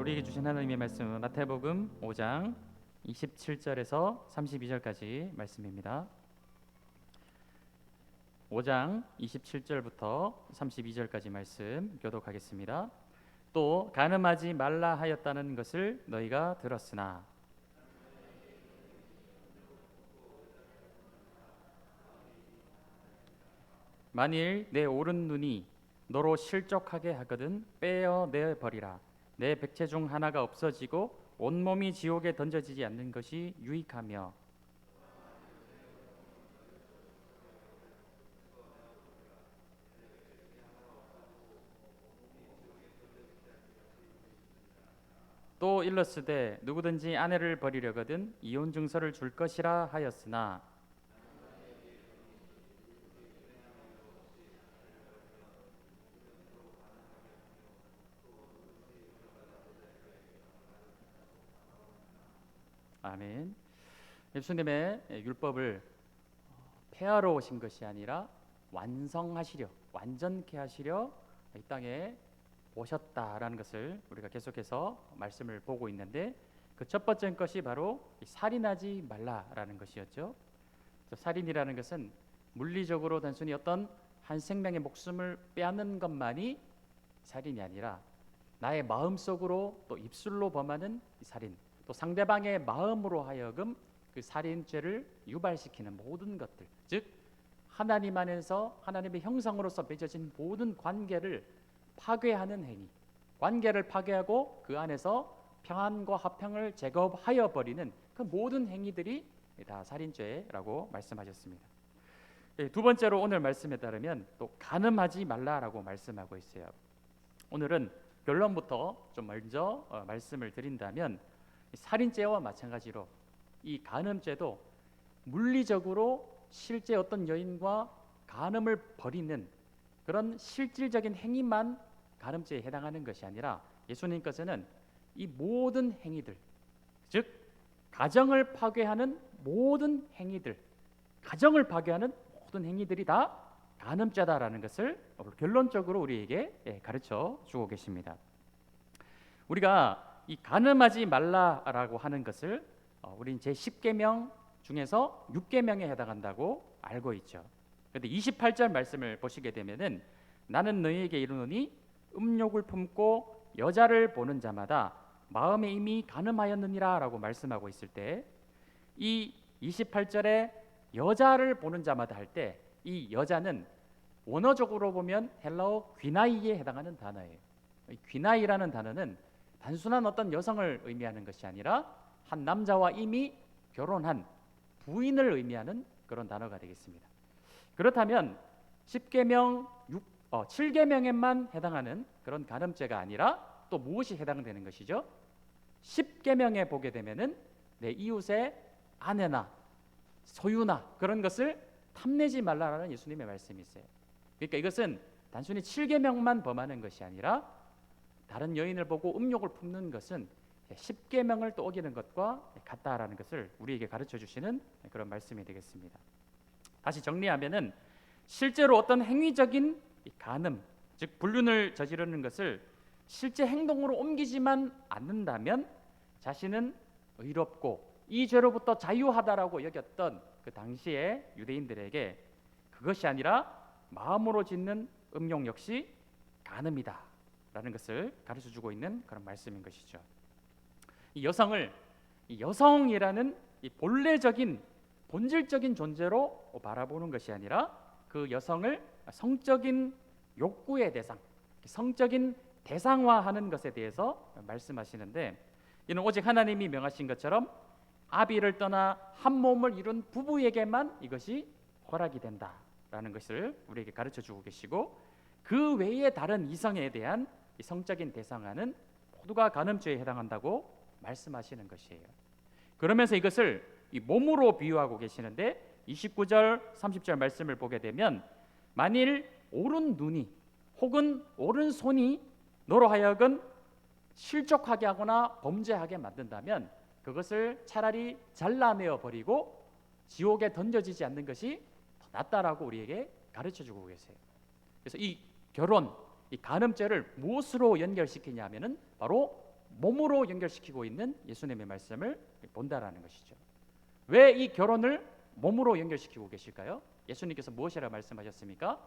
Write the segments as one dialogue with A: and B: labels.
A: 우리에게 주신 하나님의 말씀은 마태복음 5장 27절에서 32절까지 말씀입니다. 5장 27절부터 32절까지 말씀 교독하겠습니다. 또 간음하지 말라 하였다는 것을 너희가 들었으나 만일 내 오른 눈이 너로 실족하게 하거든 빼어내 버리라. 내 백체 중 하나가 없어지고 온몸이 지옥에 던져지지 않는 것이 유익하며 또 일렀으되 누구든지 아내를 버리려거든 이혼 증서를 줄 것이라 하였으나 아멘. 예수님의 율법을 폐하러 오신 것이 아니라 완성하시려, 완전케 하시려 이 땅에 오셨다라는 것을 우리가 계속해서 말씀을 보고 있는데, 그 첫 번째 것이 바로 살인하지 말라라는 것이었죠. 살인이라는 것은 물리적으로 단순히 어떤 한 생명의 목숨을 빼앗는 것만이 살인이 아니라 나의 마음속으로 또 입술로 범하는 살인, 또 상대방의 마음으로 하여금 그 살인죄를 유발시키는 모든 것들, 즉 하나님 안에서 하나님의 형상으로서 맺어진 모든 관계를 파괴하는 행위, 관계를 파괴하고 그 안에서 평안과 화평을 제거하여 버리는 그 모든 행위들이 다 살인죄라고 말씀하셨습니다. 두 번째로 오늘 말씀에 따르면 또 간음하지 말라라고 말씀하고 있어요. 오늘은 결론부터 좀 먼저 말씀을 드린다면, 살인죄와 마찬가지로 이 간음죄도 물리적으로 실제 어떤 여인과 간음을 벌이는 그런 실질적인 행위만 간음죄에 해당하는 것이 아니라, 예수님께서는 이 모든 행위들, 즉 가정을 파괴하는 모든 행위들, 가정을 파괴하는 모든 행위들이 다 간음죄다라는 것을 결론적으로 우리에게 가르쳐 주고 계십니다. 우리가 이 간음하지 말라라고 하는 것을 우리는 제10계명 중에서 6계명에 해당한다고 알고 있죠. 그런데 28절 말씀을 보시게 되면은 나는 너희에게 이르노니 음욕을 품고 여자를 보는 자마다 마음에 이미 간음하였느니라 라고 말씀하고 있을 때, 이 28절에 여자를 보는 자마다 할 때 이 여자는 원어적으로 보면 헬라어 귀나이에 해당하는 단어예요. 귀나이라는 단어는 단순한 어떤 여성을 의미하는 것이 아니라 한 남자와 이미 결혼한 부인을 의미하는 그런 단어가 되겠습니다. 그렇다면 10계명 7계명에만 해당하는 그런 간음죄가 아니라 또 무엇이 해당되는 것이죠? 10계명에 보게 되면은 내 이웃의 아내나 소유나 그런 것을 탐내지 말라라는 예수님의 말씀이 있어요. 그러니까 이것은 단순히 7계명만 범하는 것이 아니라 다른 여인을 보고 음욕을 품는 것은 10계명을 또 어기는 것과 같다라는 것을 우리에게 가르쳐 주시는 그런 말씀이 되겠습니다. 다시 정리하면은 실제로 어떤 행위적인 간음, 즉 불륜을 저지르는 것을 실제 행동으로 옮기지만 않는다면 자신은 의롭고 이 죄로부터 자유하다라고 여겼던 그 당시의 유대인들에게 그것이 아니라 마음으로 짓는 음욕 역시 간음이다 라는 것을 가르쳐 주고 있는 그런 말씀인 것이죠. 이 여성이라는 이 본래적인 본질적인 존재로 바라보는 것이 아니라 그 여성을 성적인 욕구의 대상, 성적인 대상화하는 것에 대해서 말씀하시는데, 이는 오직 하나님이 명하신 것처럼 아비를 떠나 한 몸을 이룬 부부에게만 이것이 허락이 된다라는 것을 우리에게 가르쳐 주고 계시고, 그 외에 다른 이성에 대한 이 성적인 대상화는 모두가 간음죄에 해당한다고 말씀하시는 것이에요. 그러면서 이것을 이 몸으로 비유하고 계시는데, 29절 30절 말씀을 보게 되면 만일 오른 눈이 혹은 오른 손이 너로 하여금 실족하게 하거나 범죄하게 만든다면 그것을 차라리 잘라내어 버리고 지옥에 던져지지 않는 것이 더 낫다라고 우리에게 가르쳐 주고 계세요. 그래서 이 결혼, 이 간음죄를 무엇으로 연결시키냐면은 바로 몸으로 연결시키고 있는 예수님의 말씀을 본다라는 것이죠. 왜 이 결혼을 몸으로 연결시키고 계실까요? 예수님께서 무엇이라 말씀하셨습니까?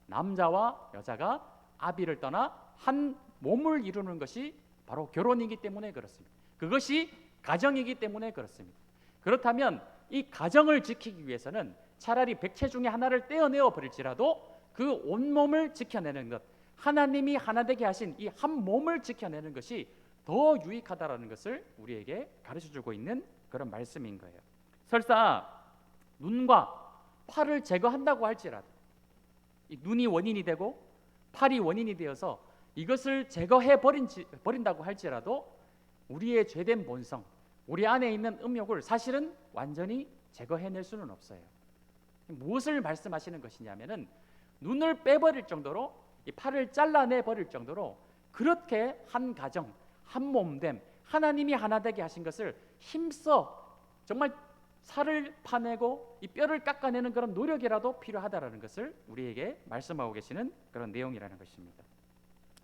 A: 남자와 여자가 아비를 떠나 한 몸을 이루는 것이 바로 결혼이기 때문에 그렇습니다. 그것이 가정이기 때문에 그렇습니다. 그렇다면 이 가정을 지키기 위해서는 차라리 백체 중에 하나를 떼어내어 버릴지라도 그 온몸을 지켜내는 것, 하나님이 하나 되게 하신 이 한 몸을 지켜내는 것이 더 유익하다라는 것을 우리에게 가르쳐주고 있는 그런 말씀인 거예요. 설사 눈과 팔을 제거한다고 할지라도, 이 눈이 원인이 되고 팔이 원인이 되어서 이것을 제거해 버린다고 할지라도 우리의 죄된 본성, 우리 안에 있는 음욕을 사실은 완전히 제거해낼 수는 없어요. 무엇을 말씀하시는 것이냐면은 눈을 빼버릴 정도로, 이 팔을 잘라내 버릴 정도로 그렇게 한 가정, 한 몸됨, 하나님이 하나 되게 하신 것을 힘써 정말 살을 파내고 이 뼈를 깎아내는 그런 노력이라도 필요하다라는 것을 우리에게 말씀하고 계시는 그런 내용이라는 것입니다.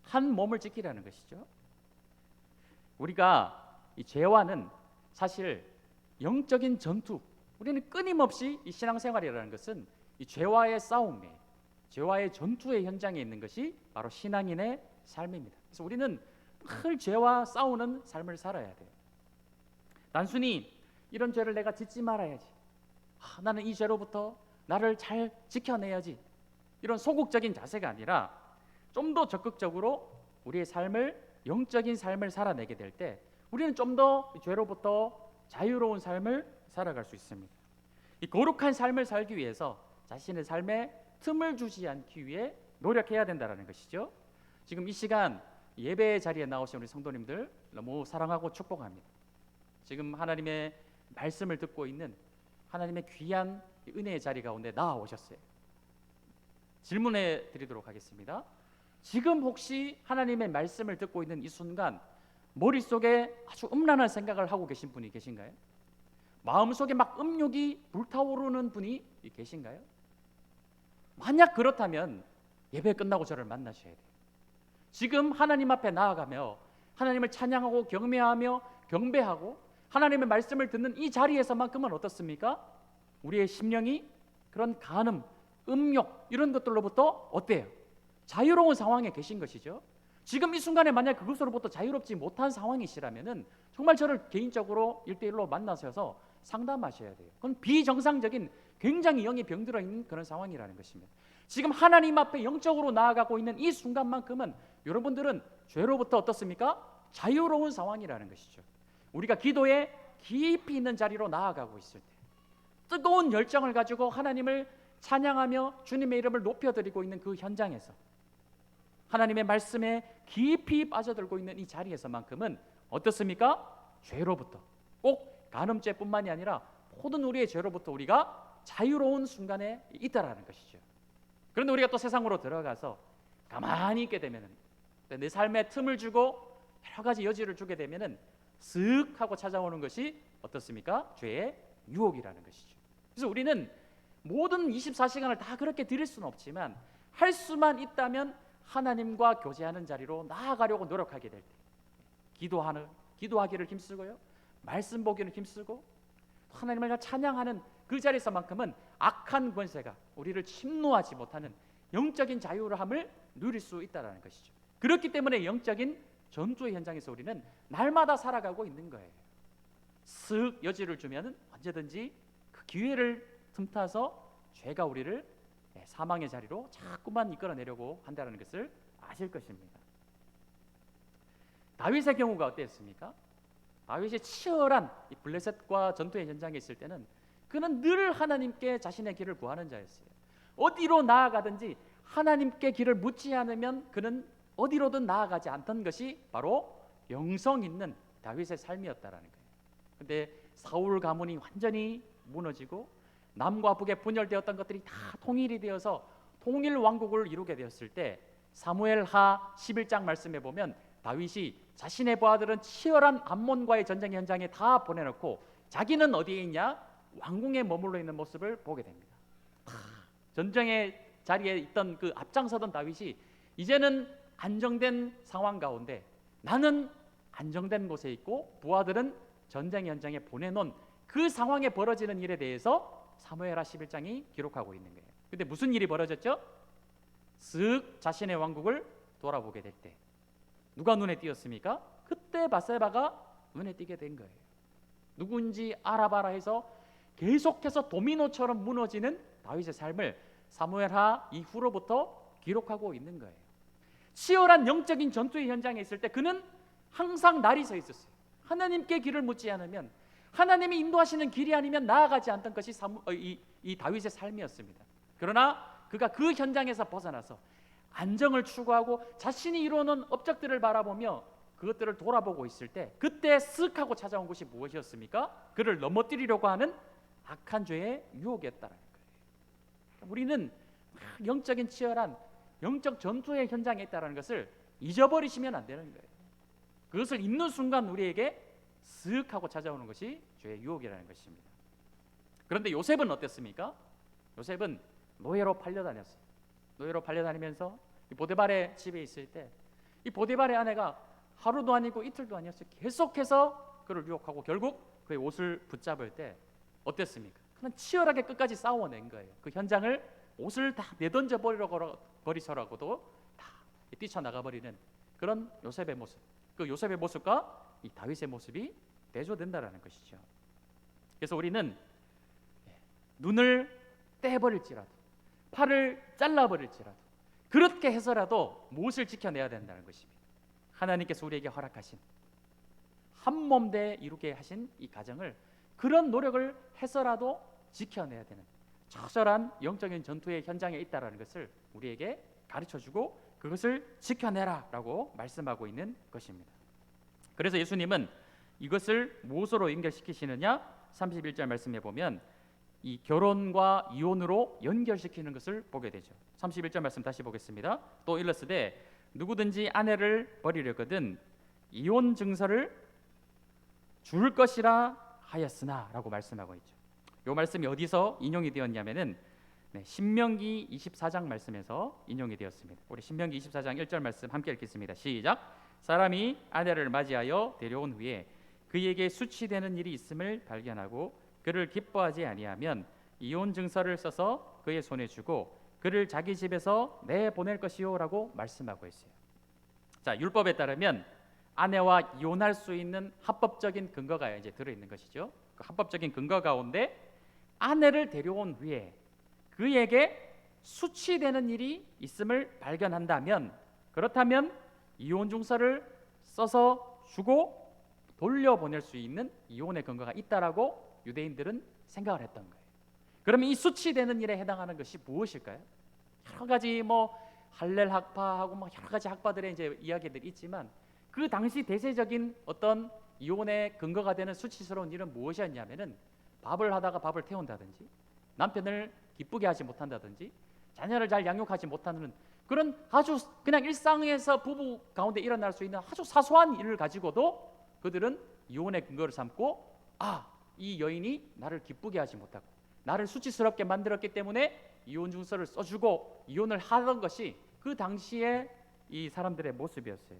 A: 한 몸을 지키라는 것이죠. 우리가 이 죄와는 사실 영적인 전투, 우리는 끊임없이 이 신앙생활이라는 것은 이 죄와의 싸움에, 죄와의 전투의 현장에 있는 것이 바로 신앙인의 삶입니다. 그래서 우리는 늘 죄와 싸우는 삶을 살아야 돼요. 단순히 이런 죄를 내가 짓지 말아야지, 나는 이 죄로부터 나를 잘 지켜내야지, 이런 소극적인 자세가 아니라 좀 더 적극적으로 우리의 삶을, 영적인 삶을 살아내게 될 때 우리는 좀 더 죄로부터 자유로운 삶을 살아갈 수 있습니다. 이 거룩한 삶을 살기 위해서 자신의 삶에 틈을 주지 않기 위해 노력해야 된다는 것이죠. 지금 이 시간 예배 자리에 나오신 우리 성도님들 너무 사랑하고 축복합니다. 지금 하나님의 말씀을 듣고 있는 하나님의 귀한 은혜의 자리 가운데 나아오셨어요. 질문해 드리도록 하겠습니다. 지금 혹시 하나님의 말씀을 듣고 있는 이 순간 머릿속에 아주 음란한 생각을 하고 계신 분이 계신가요? 마음속에 막 음욕이 불타오르는 분이 계신가요? 만약 그렇다면 예배 끝나고 저를 만나셔야 돼요. 지금 하나님 앞에 나아가며 하나님을 찬양하고 경배하며 경배하고 하나님의 말씀을 듣는 이 자리에서만큼은 어떻습니까? 우리의 심령이 그런 간음, 음욕 이런 것들로부터 어때요? 자유로운 상황에 계신 것이죠. 지금 이 순간에 만약 그것으로부터 자유롭지 못한 상황이시라면은 정말 저를 개인적으로 1대1로 만나셔서 상담하셔야 돼요. 그건 비정상적인, 굉장히 영이 병들어 있는 그런 상황이라는 것입니다. 지금 하나님 앞에 영적으로 나아가고 있는 이 순간만큼은 여러분들은 죄로부터 어떻습니까? 자유로운 상황이라는 것이죠. 우리가 기도에 깊이 있는 자리로 나아가고 있을 때 뜨거운 열정을 가지고 하나님을 찬양하며 주님의 이름을 높여드리고 있는 그 현장에서 하나님의 말씀에 깊이 빠져들고 있는 이 자리에서만큼은 어떻습니까? 죄로부터, 꼭 간음죄뿐만이 아니라 모든 우리의 죄로부터 우리가 자유로운 순간에 있다라는 것이죠. 그런데 우리가 또 세상으로 들어가서 가만히 있게 되면은, 내 삶에 틈을 주고 여러 가지 여지를 주게 되면은 쓱 하고 찾아오는 것이 어떻습니까? 죄의 유혹이라는 것이죠. 그래서 우리는 모든 24시간을 다 그렇게 드릴 수는 없지만 할 수만 있다면 하나님과 교제하는 자리로 나아가려고 노력하게 될 때, 기도하기를 힘쓰고요, 말씀 보기를 힘쓰고 하나님을 찬양하는 그 자리에서만큼은 악한 권세가 우리를 침노하지 못하는 영적인 자유함을 누릴 수 있다는 것이죠. 그렇기 때문에 영적인 전투의 현장에서 우리는 날마다 살아가고 있는 거예요. 쓱 여지를 주면 언제든지 그 기회를 틈타서 죄가 우리를 사망의 자리로 자꾸만 이끌어내려고 한다는 것을 아실 것입니다. 다윗의 경우가 어땠습니까? 다윗이 치열한 이 블레셋과 전투의 현장에 있을 때는 그는 늘 하나님께 자신의 길을 구하는 자였어요. 어디로 나아가든지 하나님께 길을 묻지 않으면 그는 어디로든 나아가지 않던 것이 바로 영성 있는 다윗의 삶이었다라는 거예요. 그런데 사울 가문이 완전히 무너지고 남과 북에 분열되었던 것들이 다 통일이 되어서 통일 왕국을 이루게 되었을 때 사무엘하 11장 말씀에 보면 다윗이 자신의 부하들은 치열한 암몬과의 전쟁 현장에 다 보내놓고 자기는 어디에 있냐? 왕궁에 머물러 있는 모습을 보게 됩니다. 전쟁의 자리에 있던 그 앞장서던 다윗이 이제는 안정된 상황 가운데 나는 안정된 곳에 있고 부하들은 전쟁 현장에 보내놓은 그 상황에 벌어지는 일에 대해서 사무엘하 11장이 기록하고 있는 거예요. 근데 무슨 일이 벌어졌죠? 쓱 자신의 왕국을 돌아보게 될 때 누가 눈에 띄었습니까? 그때 바세바가 눈에 띄게 된 거예요. 누군지 알아봐라 해서 계속해서 도미노처럼 무너지는 다윗의 삶을 사무엘하 이후로부터 기록하고 있는 거예요. 치열한 영적인 전투의 현장에 있을 때 그는 항상 날이 서 있었어요. 하나님께 길을 묻지 않으면, 하나님이 인도하시는 길이 아니면 나아가지 않던 것이 이 다윗의 삶이었습니다. 그러나 그가 그 현장에서 벗어나서 안정을 추구하고 자신이 이루어놓은 업적들을 바라보며 그것들을 돌아보고 있을 때 그때 쓱 하고 찾아온 것이 무엇이었습니까? 그를 넘어뜨리려고 하는 악한 죄의 유혹이었다는 거예요. 우리는 영적인 치열한 영적 전투의 현장에 있다는 것을 잊어버리시면 안 되는 거예요. 그것을 잊는 순간 우리에게 쓱 하고 찾아오는 것이 죄의 유혹이라는 것입니다. 그런데 요셉은 어땠습니까? 요셉은 노예로 팔려다녔어요. 노예로 팔려다니면서 이 보디발의 집에 있을 때 이 보디발의 아내가 하루도 아니고 이틀도 아니었어요. 계속해서 그를 유혹하고 결국 그의 옷을 붙잡을 때 어땠습니까? 그냥 치열하게 끝까지 싸워낸 거예요. 그 현장을 옷을 다 내던져 버리서라고도 다 뛰쳐나가버리는 그런 요셉의 모습. 그 요셉의 모습과 이 다윗의 모습이 대조된다라는 것이죠. 그래서 우리는 눈을 떼버릴지라도 팔을 잘라버릴지라도 그렇게 해서라도 무엇을 지켜내야 된다는 것입니다. 하나님께서 우리에게 허락하신 한 몸 돼 이루게 하신 이 가정을 그런 노력을 해서라도 지켜내야 되는 처절한 영적인 전투의 현장에 있다는 것을 우리에게 가르쳐주고 그것을 지켜내라라고 말씀하고 있는 것입니다. 그래서 예수님은 이것을 무엇으로 연결시키시느냐? 31절 말씀해 보면 이 결혼과 이혼으로 연결시키는 것을 보게 되죠. 31절 말씀 다시 보겠습니다. 또 일렀으되 누구든지 아내를 버리려거든 이혼 증서를 줄 것이라 하였으나 라고 말씀하고 있죠. 이 말씀이 어디서 인용이 되었냐면은 신명기 24장 말씀에서 인용이 되었습니다. 우리 신명기 24장 1절 말씀 함께 읽겠습니다. 시작. 사람이 아내를 맞이하여 데려온 후에 그에게 수치되는 일이 있음을 발견하고 그를 기뻐하지 아니하면 이혼 증서를 써서 그의 손에 주고 그를 자기 집에서 내보낼 것이요라고 말씀하고 있어요. 자, 율법에 따르면 아내와 이혼할 수 있는 합법적인 근거가 이제 들어 있는 것이죠. 그 합법적인 근거 가운데 아내를 데려온 후에 그에게 수치되는 일이 있음을 발견한다면 그렇다면 이혼 증서를 써서 주고 돌려보낼 수 있는 이혼의 근거가 있다라고 유대인들은 생각을 했던 거예요. 그러면 이 수치되는 일에 해당하는 것이 무엇일까요? 여러 가지 할렐 학파하고 여러 가지 학파들의 이제 이야기들이 있지만 그 당시 대세적인 어떤 이혼의 근거가 되는 수치스러운 일은 무엇이었냐면은 밥을 하다가 밥을 태운다든지 남편을 기쁘게 하지 못한다든지 자녀를 잘 양육하지 못하는 그런 아주 그냥 일상에서 부부 가운데 일어날 수 있는 아주 사소한 일을 가지고도 그들은 이혼의 근거를 삼고 이 여인이 나를 기쁘게 하지 못하고 나를 수치스럽게 만들었기 때문에 이혼 증서를 써주고 이혼을 하던 것이 그 당시에 이 사람들의 모습이었어요.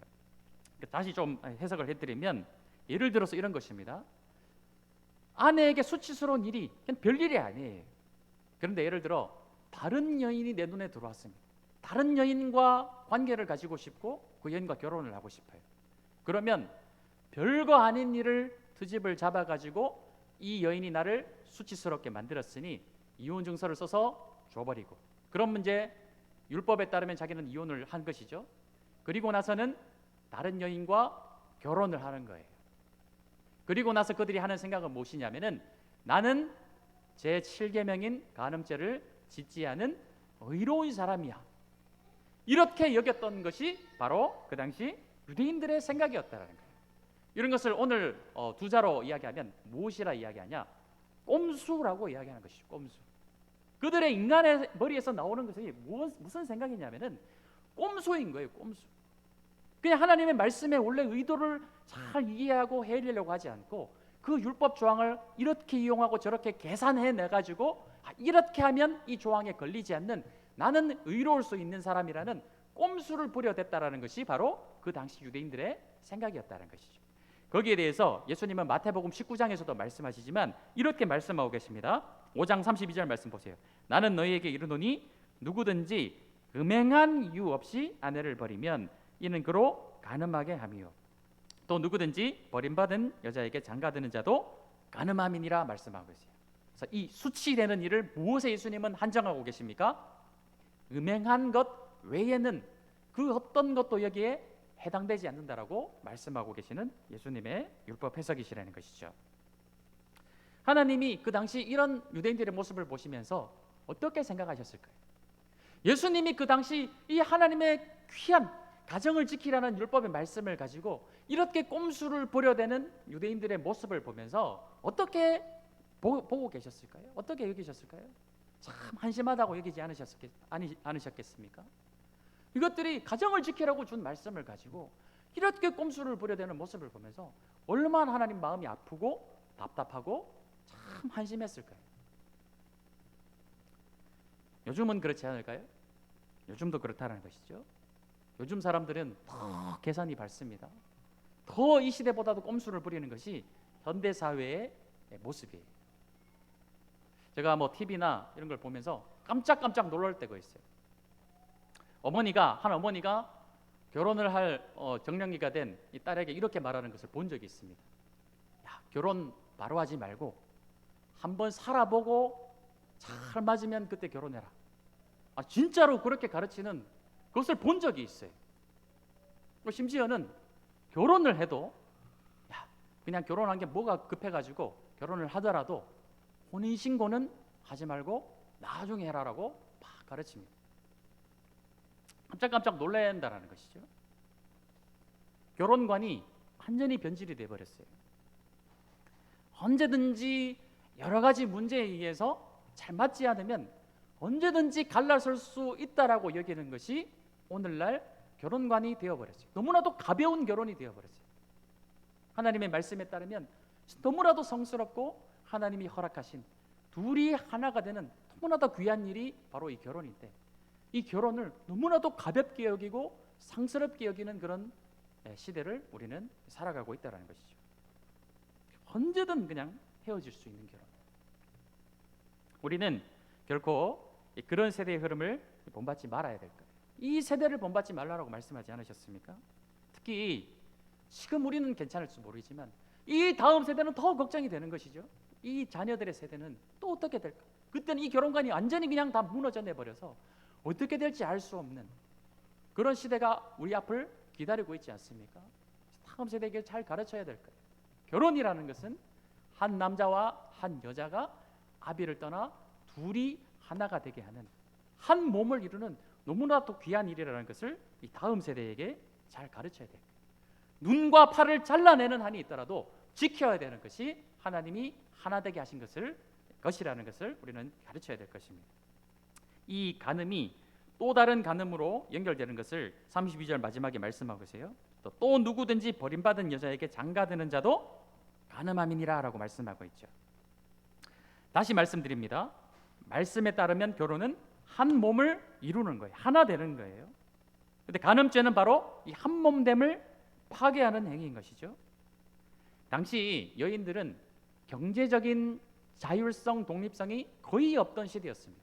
A: 다시 좀 해석을 해드리면 예를 들어서 이런 것입니다. 아내에게 수치스러운 일이 그냥 별일이 아니에요. 그런데 예를 들어 다른 여인이 내 눈에 들어왔습니다. 다른 여인과 관계를 가지고 싶고 그 여인과 결혼을 하고 싶어요. 그러면 별거 아닌 일을 트집을 잡아가지고 이 여인이 나를 수치스럽게 만들었으니 이혼 증서를 써서 줘버리고 그런 문제 율법에 따르면 자기는 이혼을 한 것이죠. 그리고 나서는 다른 여인과 결혼을 하는 거예요. 그리고 나서 그들이 하는 생각은 무엇이냐면은 나는 제 7계명인 간음죄를 짓지 않은 의로운 사람이야. 이렇게 여겼던 것이 바로 그 당시 유대인들의 생각이었다는 거예요. 이런 것을 오늘 두 자로 이야기하면 무엇이라 이야기하냐? 꼼수라고 이야기하는 것이죠. 꼼수. 그들의 인간의 머리에서 나오는 것이 무슨 생각이냐면은 꼼수인 거예요. 꼼수. 그냥 하나님의 말씀의 원래 의도를 잘 이해하고 헤아리려고 하지 않고 그 율법 조항을 이렇게 이용하고 저렇게 계산해 내 가지고 이렇게 하면 이 조항에 걸리지 않는 나는 의로울 수 있는 사람이라는 꼼수를 부려댔다라는 것이 바로 그 당시 유대인들의 생각이었다는 것이죠. 거기에 대해서 예수님은 마태복음 19장에서도 말씀하시지만 이렇게 말씀하고 계십니다. 5장 32절 말씀 보세요. 나는 너희에게 이르노니 누구든지 음행한 이유 없이 아내를 버리면 이는 그로 간음하게 함이요 또 누구든지 버림받은 여자에게 장가드는 자도 간음함이니라 말씀하고 있어요. 그래서 이 수치되는 일을 무엇에 예수님은 한정하고 계십니까? 음행한 것 외에는 그 어떤 것도 여기에 해당되지 않는다라고 말씀하고 계시는 예수님의 율법 해석이시라는 것이죠. 하나님이 그 당시 이런 유대인들의 모습을 보시면서 어떻게 생각하셨을까요? 예수님이 그 당시 이 하나님의 귀한 가정을 지키라는 율법의 말씀을 가지고 이렇게 꼼수를 부려대는 유대인들의 모습을 보면서 어떻게 보고 계셨을까요? 어떻게 여기셨을까요? 참 한심하다고 여기지 않으셨겠습니까? 이것들이 가정을 지키라고 준 말씀을 가지고 이렇게 꼼수를 부려대는 모습을 보면서 얼마나 하나님 마음이 아프고 답답하고 참 한심했을까요? 요즘은 그렇지 않을까요? 요즘도 그렇다는 것이죠. 요즘 사람들은 더 계산이 밝습니다. 더 이 시대보다도 꼼수를 부리는 것이 현대 사회의 모습이에요. 제가 뭐 TV나 이런 걸 보면서 깜짝깜짝 놀랄 때가 있어요. 한 어머니가 결혼을 할 정년기가 된 이 딸에게 이렇게 말하는 것을 본 적이 있습니다. 야, 결혼 바로 하지 말고 한번 살아보고 잘 맞으면 그때 결혼해라. 진짜로 그렇게 가르치는 그것을 본 적이 있어요. 심지어는 결혼을 해도 그냥 결혼한 게 뭐가 급해가지고 결혼을 하더라도 혼인신고는 하지 말고 나중에 해라라고 막 가르칩니다. 깜짝깜짝 놀란다는 것이죠. 결혼관이 완전히 변질이 돼버렸어요. 언제든지 여러 가지 문제에 의해서 잘 맞지 않으면 언제든지 갈라설 수 있다라고 여기는 것이 오늘날 결혼관이 되어버렸어요. 너무나도 가벼운 결혼이 되어버렸어요. 하나님의 말씀에 따르면 너무나도 성스럽고 하나님이 허락하신 둘이 하나가 되는 너무나도 귀한 일이 바로 이 결혼인데 이 결혼을 너무나도 가볍게 여기고 상스럽게 여기는 그런 시대를 우리는 살아가고 있다는 것이죠. 언제든 그냥 헤어질 수 있는 결혼. 우리는 결코 그런 세대의 흐름을 본받지 말아야 될 거예요. 이 세대를 본받지 말라고 말씀하지 않으셨습니까? 특히 지금 우리는 괜찮을지 모르지만 이 다음 세대는 더 걱정이 되는 것이죠. 이 자녀들의 세대는 또 어떻게 될까? 그때는 이 결혼관이 완전히 그냥 다 무너져 내버려서 어떻게 될지 알 수 없는 그런 시대가 우리 앞을 기다리고 있지 않습니까? 다음 세대에게 잘 가르쳐야 될 거예요. 결혼이라는 것은 한 남자와 한 여자가 아비를 떠나 둘이 하나가 되게 하는 한 몸을 이루는 너무나도 귀한 일이라는 것을 이 다음 세대에게 잘 가르쳐야 돼요. 눈과 팔을 잘라내는 한이 있더라도 지켜야 되는 것이 하나님이 하나 되게 하신 것이라는 것을 우리는 가르쳐야 될 것입니다. 이 간음이 또 다른 간음으로 연결되는 것을 32절 마지막에 말씀하고 계세요. 또 누구든지 버림받은 여자에게 장가드는 자도 간음함이니라 라고 말씀하고 있죠. 다시 말씀드립니다. 말씀에 따르면 결혼은 한 몸을 이루는 거예요. 하나 되는 거예요. 그런데 간음죄는 바로 이 한 몸됨을 파괴하는 행위인 것이죠. 당시 여인들은 경제적인 자율성, 독립성이 거의 없던 시대였습니다.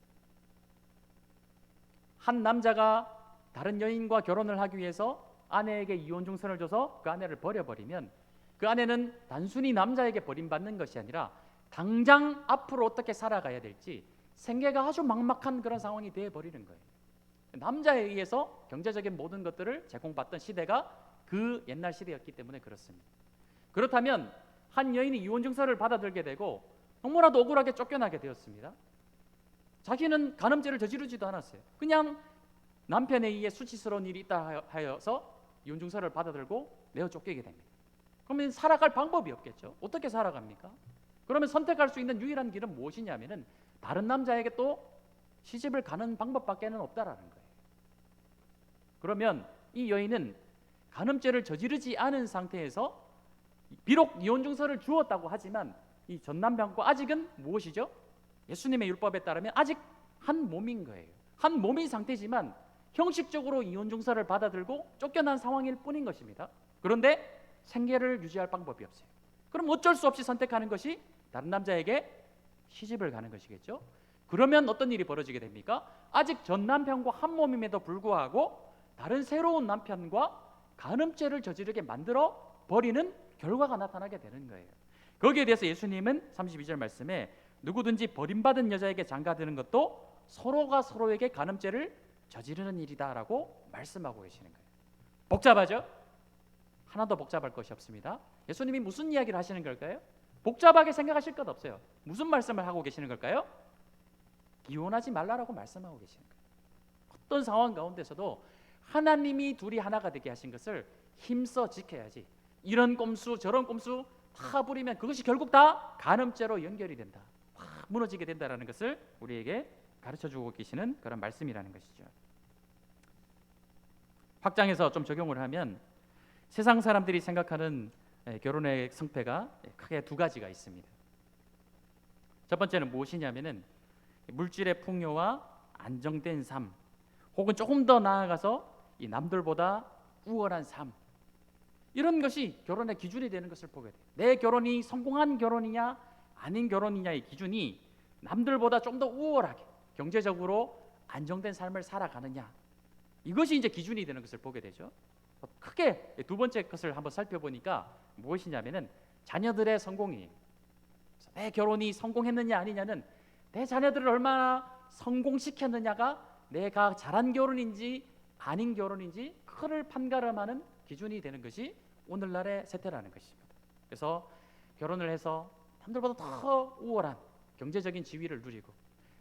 A: 한 남자가 다른 여인과 결혼을 하기 위해서 아내에게 이혼 증서를 줘서 그 아내를 버려버리면 그 아내는 단순히 남자에게 버림받는 것이 아니라 당장 앞으로 어떻게 살아가야 될지 생계가 아주 막막한 그런 상황이 되어버리는 거예요. 남자에 의해서 경제적인 모든 것들을 제공받던 시대가 그 옛날 시대였기 때문에 그렇습니다. 그렇다면 한 여인이 이혼 증서를 받아들게 되고 너무나도 억울하게 쫓겨나게 되었습니다. 자기는 간음죄를 저지르지도 않았어요. 그냥 남편에 의해 수치스러운 일이 있다 하여서 이혼 증서를 받아들고 내어 쫓기게 됩니다. 그러면 살아갈 방법이 없겠죠. 어떻게 살아갑니까? 그러면 선택할 수 있는 유일한 길은 무엇이냐면은 다른 남자에게 또 시집을 가는 방법밖에는 없다라는 거예요. 그러면 이 여인은 간음죄를 저지르지 않은 상태에서 비록 이혼 증서를 주었다고 하지만 이 전 남편과 아직은 무엇이죠? 예수님의 율법에 따르면 아직 한 몸인 거예요. 한 몸인 상태지만 형식적으로 이혼 증서를 받아들고 쫓겨난 상황일 뿐인 것입니다. 그런데 생계를 유지할 방법이 없어요. 그럼 어쩔 수 없이 선택하는 것이 다른 남자에게 시집을 가는 것이겠죠. 그러면 어떤 일이 벌어지게 됩니까? 아직 전 남편과 한 몸임에도 불구하고 다른 새로운 남편과 간음죄를 저지르게 만들어 버리는 결과가 나타나게 되는 거예요. 거기에 대해서 예수님은 32절 말씀에 누구든지 버림받은 여자에게 장가드는 것도 서로가 서로에게 간음죄를 저지르는 일이다라고 말씀하고 계시는 거예요. 복잡하죠? 하나도 복잡할 것이 없습니다. 예수님이 무슨 이야기를 하시는 걸까요? 복잡하게 생각하실 것 없어요. 무슨 말씀을 하고 계시는 걸까요? 이혼하지 말라라고 말씀하고 계시는 거예요. 어떤 상황 가운데서도 하나님이 둘이 하나가 되게 하신 것을 힘써 지켜야지. 이런 꼼수 저런 꼼수 다 부리면 그것이 결국 다 간음죄로 연결이 된다. 확 무너지게 된다라는 것을 우리에게 가르쳐주고 계시는 그런 말씀이라는 것이죠. 확장해서 좀 적용을 하면 세상 사람들이 생각하는 결혼의 성패가 크게 두 가지가 있습니다. 첫 번째는 무엇이냐면은 물질의 풍요와 안정된 삶, 혹은 조금 더 나아가서 이 남들보다 우월한 삶, 이런 것이 결혼의 기준이 되는 것을 보게 돼요. 내 결혼이 성공한 결혼이냐 아닌 결혼이냐의 기준이 남들보다 좀 더 우월하게 경제적으로 안정된 삶을 살아가느냐, 이것이 이제 기준이 되는 것을 보게 되죠. 크게 두 번째 것을 한번 살펴보니까 무엇이냐면은 자녀들의 성공이에요. 내 결혼이 성공했느냐 아니냐는 내 자녀들을 얼마나 성공시켰느냐가 내가 잘한 결혼인지 아닌 결혼인지 그를 판가름하는 기준이 되는 것이 오늘날의 세태라는 것입니다. 그래서 결혼을 해서 남들보다 더 우월한 경제적인 지위를 누리고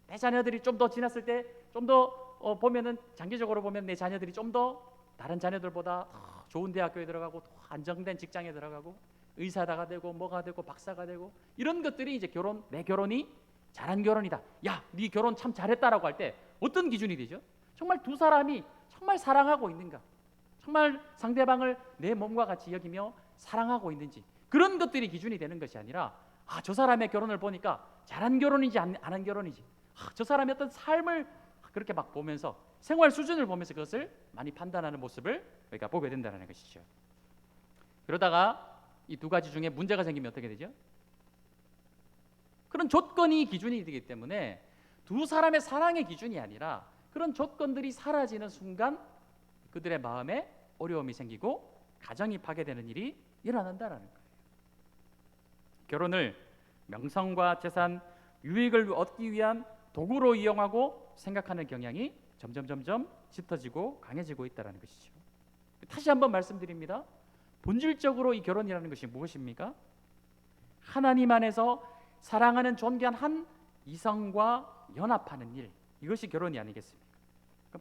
A: 내 자녀들이 좀 더 지났을 때 좀 더 보면은 장기적으로 보면 내 자녀들이 좀 더 다른 자녀들보다 더 좋은 대학교에 들어가고 더 안정된 직장에 들어가고 의사가 되고 뭐가 되고 박사가 되고, 이런 것들이 이제 내 결혼이 잘한 결혼이다. 야, 네 결혼 참 잘했다라고 할 때 어떤 기준이 되죠? 정말 두 사람이 정말 사랑하고 있는가, 정말 상대방을 내 몸과 같이 여기며 사랑하고 있는지, 그런 것들이 기준이 되는 것이 아니라 저 사람의 결혼을 보니까 잘한 결혼인지 안 한 결혼인지, 저 사람의 어떤 삶을 그렇게 막 보면서 생활 수준을 보면서 그것을 많이 판단하는 모습을 우리가 보게 된다는 것이죠. 그러다가 이 두 가지 중에 문제가 생기면 어떻게 되죠? 그런 조건이 기준이 되기 때문에 두 사람의 사랑의 기준이 아니라 그런 조건들이 사라지는 순간 그들의 마음에 어려움이 생기고 가정이 파괴되는 일이 일어난다는 거예요. 결혼을 명성과 재산, 유익을 얻기 위한 도구로 이용하고 생각하는 경향이 점점 짙어지고 강해지고 있다는 것이죠. 다시 한번 말씀드립니다. 본질적으로 이 결혼이라는 것이 무엇입니까? 하나님 안에서 사랑하는 존귀한 한 이성과 연합하는 일, 이것이 결혼이 아니겠습니까?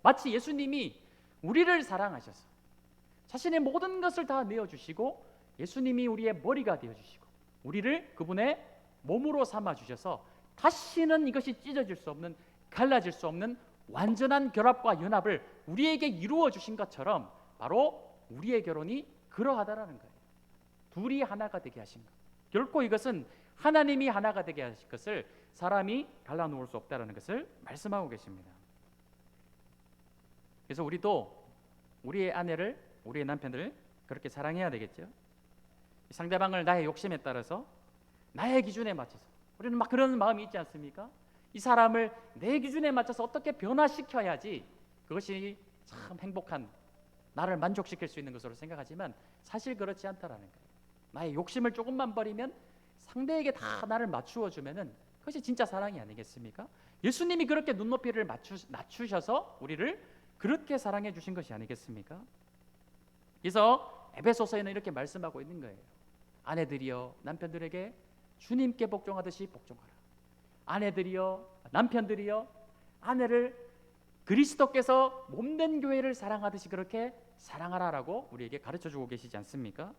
A: 마치 예수님이 우리를 사랑하셔서 자신의 모든 것을 다 내어주시고 예수님이 우리의 머리가 되어주시고 우리를 그분의 몸으로 삼아주셔서 다시는 이것이 찢어질 수 없는, 갈라질 수 없는 완전한 결합과 연합을 우리에게 이루어 주신 것처럼 바로 우리의 결혼이 그러하다라는 거예요. 둘이 하나가 되게 하신 것. 결코 이것은 하나님이 하나가 되게 하신 것을 사람이 갈라놓을 수 없다라는 것을 말씀하고 계십니다. 그래서 우리도 우리의 아내를, 우리의 남편을 그렇게 사랑해야 되겠죠. 상대방을 나의 욕심에 따라서 나의 기준에 맞춰서, 우리는 막 그런 마음이 있지 않습니까? 이 사람을 내 기준에 맞춰서 어떻게 변화시켜야지 그것이 참 행복한, 나를 만족시킬 수 있는 것으로 생각하지만 사실 그렇지 않다라는 거예요. 나의 욕심을 조금만 버리면 상대에게 다 나를 맞추어 주면은 그것이 진짜 사랑이 아니겠습니까? 예수님이 그렇게 눈높이를 낮추셔서 우리를 그렇게 사랑해 주신 것이 아니겠습니까? 그래서 에베소서에는 이렇게 말씀하고 있는 거예요. 아내들이여 남편들에게 주님께 복종하듯이 복종하라. 아내들이여 남편들이여 아내를 그리스도께서 몸된 교회를 사랑하듯이 그렇게 사랑하라라고 우리에게 가르쳐주고 계시지 않습니까?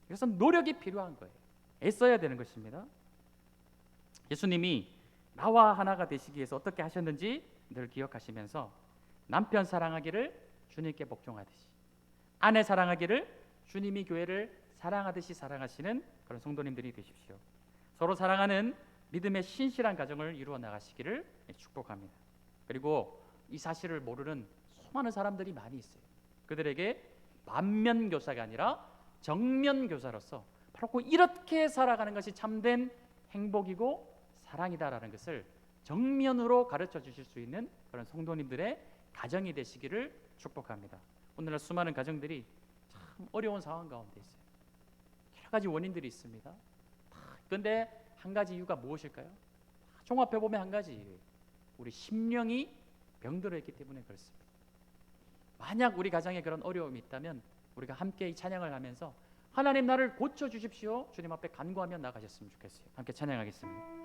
A: 그래서 노력이 필요한 거예요. 애써야 되는 것입니다. 예수님이 나와 하나가 되시기 위해서 어떻게 하셨는지 늘 기억하시면서 남편 사랑하기를 주님께 복종하듯이, 아내 사랑하기를 주님이 교회를 사랑하듯이 사랑하시는 그런 성도님들이 되십시오. 서로 사랑하는 믿음의 신실한 가정을 이루어 나가시기를 축복합니다. 그리고 이 사실을 모르는 수많은 사람들이 많이 있어요. 그들에게 반면교사가 아니라 정면 교사로서 바로 이렇게 살아가는 것이 참된 행복이고 사랑이다라는 것을 정면으로 가르쳐 주실 수 있는 그런 성도님들의 가정이 되시기를 축복합니다. 오늘날 수많은 가정들이 참 어려운 상황 가운데 있어요. 여러 가지 원인들이 있습니다. 그런데 한 가지 이유가 무엇일까요? 종합해 보면 한 가지, 우리 심령이 병들어 있기 때문에 그렇습니다. 만약 우리 가정에 그런 어려움이 있다면 우리가 함께 이 찬양을 하면서 하나님 나를 고쳐 주십시오, 주님 앞에 간구하며 나가셨으면 좋겠어요. 함께 찬양하겠습니다.